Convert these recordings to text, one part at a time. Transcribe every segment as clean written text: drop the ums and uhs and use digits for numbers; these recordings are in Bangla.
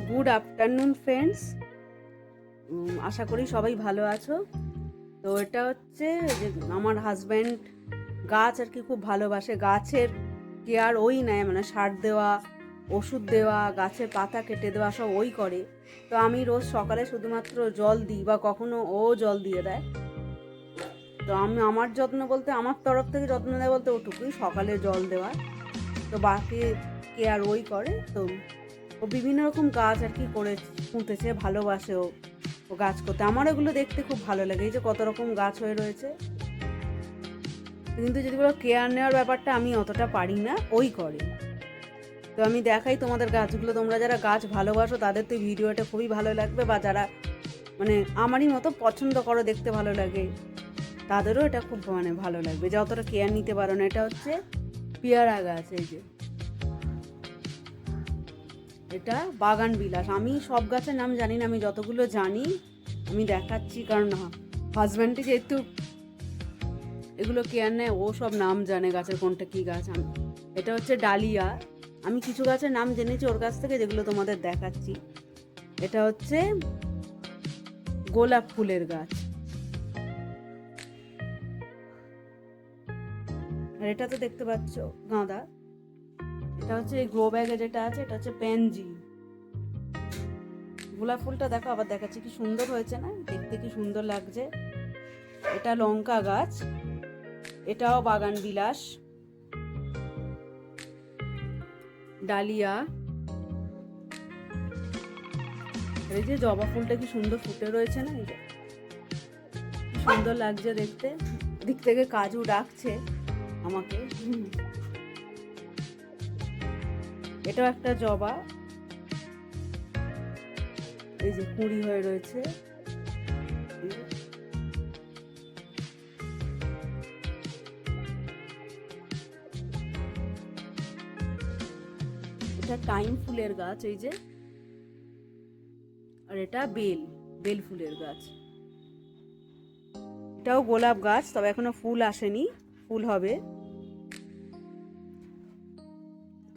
গুড আফটারনুন ফ্রেন্ডস, আশা করি সবাই ভালো আছো। তো এটা হচ্ছে যে আমার হাজব্যান্ড গাছ আর কি খুব ভালোবাসে, গাছের কেয়ার ওই নেয়, মানে সার দেওয়া, ওষুধ দেওয়া, গাছের পাতা কেটে দেওয়া সব ওই করে। তো আমি রোজ সকালে শুধুমাত্র জল দিই বা কখনো ও জল দিয়ে দেয়। তো আমি আমার যত্ন বলতে, আমার তরফ থেকে যত্ন দেয় বলতে ওটুকুই, সকালে জল দেওয়া, তো বাকি কেয়ার ওই করে। তো ও বিভিন্ন রকম গাছ আর কি করে পুঁতেছে, ভালোবাসে ও গাছ করতে। আমার এগুলো দেখতে খুব ভালো লাগে, এই যে কত রকম গাছ হয়ে রয়েছে। কিন্তু যদি বলো কেয়ার নেওয়ার ব্যাপারটা আমি অতটা পারি না, ওই করে। তো আমি দেখাই তোমাদের গাছগুলো, তোমরা যারা গাছ ভালোবাসো তাদের তো ভিডিওটা খুবই ভালো লাগবে, বা যারা মানে আমারই মতো পছন্দ করো, দেখতে ভালো লাগে, তাদেরও এটা খুব মানে ভালো লাগবে, যে অতটা কেয়ার নিতে পারো না। এটা হচ্ছে পেয়ারা গাছ, এই যে এটা বাগান বিলাস। আমি সব গাছের নাম জানি না, আমি যতগুলো জানি আমি দেখাচ্ছি, কারণ হাজব্যান্ডে যেহেতু এগুলো কেয়ার নেয়, ও সব নাম জানে গাছের কোনটা কী গাছ। এটা হচ্ছে ডালিয়া। আমি কিছু গাছের নাম জেনেছি ওর কাছ থেকে, যেগুলো তোমাদের দেখাচ্ছি। এটা হচ্ছে গোলাপ ফুলের গাছ, আর এটা তো দেখতে পাচ্ছ গাঁদা। এটা হচ্ছে এই গ্রো ব্যাগে যেটা আছে, এটা হচ্ছে প্যানজি। গোলাপ ফুলটা দেখো, আবার দেখাচ্ছি, কি সুন্দর হয়েছে না, দেখতে কি সুন্দর লাগছে। এটা লঙ্কা গাছ, এটাও বাগান বিলাস। ডালিয়া, এই যে জবা ফুলটা কি সুন্দর ফুটে রয়েছে না, এটা কি সুন্দর লাগছে দেখতে। দিক থেকে কাজু ডাকছে আমাকে। এটাও একটা জবা, এই যে কুঁড়ি হয়ে রয়েছে। এটা টাইম ফুলের গাছ, এই যে। আর এটা বেল ফুলের গাছ। এটাও গোলাপ গাছ, তবে এখনো ফুল আসেনি, ফুল হবে।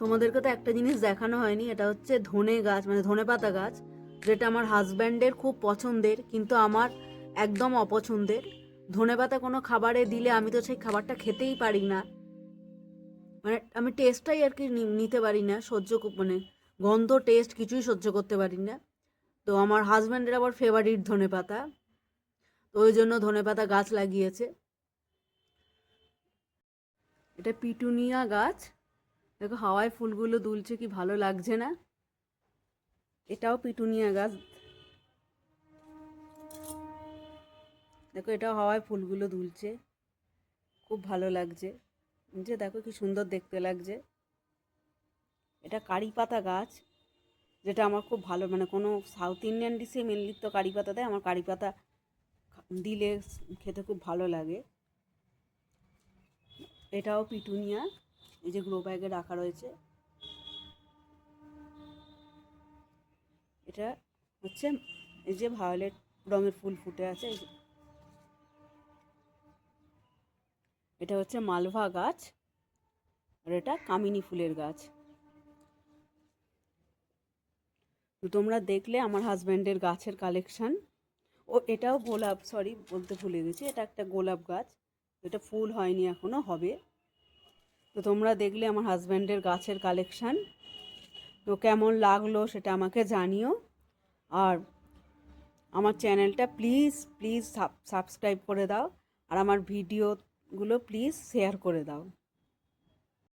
তোমাদেরকে তো একটা জিনিস দেখানো হয়নি, এটা হচ্ছে ধনে গাছ, মানে ধনে পাতা গাছ, যেটা আমার হাজব্যান্ডের খুব পছন্দের, কিন্তু আমার একদম অপছন্দের। ধনে পাতা কোনো খাবারে দিলে আমি তো সেই খাবারটা খেতেই পারি না, মানে আমি টেস্টটাই আর কি নিতে পারি না, মানে গন্ধ টেস্ট কিছুই সহ্য করতে পারি না। তো আমার হাজব্যান্ডের আবার ফেভারিট ধনে পাতা, তো ওই জন্য ধনে পাতা গাছ লাগিয়েছে। এটা পিটুনিয়া গাছ, দেখো হাওয়ায় ফুলগুলো দুলছে, কি ভালো লাগছে না। এটাও পিটুনিয়া গাছ, দেখো এটাও হাওয়ায় ফুলগুলো দুলছে, খুব ভালো লাগছে, যে দেখো কি সুন্দর দেখতে লাগছে। এটা কারি পাতা গাছ, যেটা আমার খুব ভালো, মানে কোনো সাউথ ইন্ডিয়ান ডিশে মেনলি তো কারি পাতা দেয়, আমার কারি পাতা দিলে খেতে খুব ভালো লাগে। এটাও পিটুনিয়া, এই যে গ্রো ব্যাগে রাখা রয়েছে। এটা হচ্ছে এই যে ভায়োলেট রঙের ফুল ফুটে আছে, এটা হচ্ছে মালভা গাছ, আর এটা কামিনী ফুলের গাছ। তো তোমরা দেখলে আমার হাজব্যান্ডের গাছের কালেকশান। ও এটাও গোলাপ, সরি বলতে ভুলে গেছি, এটা একটা গোলাপ গাছ, এটা ফুল হয়নি এখনো, হবে। তো তোমরা দেখলে আমার হাজব্যান্ডের গাছের কালেকশান। তো কেমন লাগলো সেটা আমাকে জানিও, আর আমার চ্যানেলটা প্লিজ প্লিজ সাবস্ক্রাইব করে দাও, আর আমার ভিডিওগুলো প্লিজ শেয়ার করে দাও।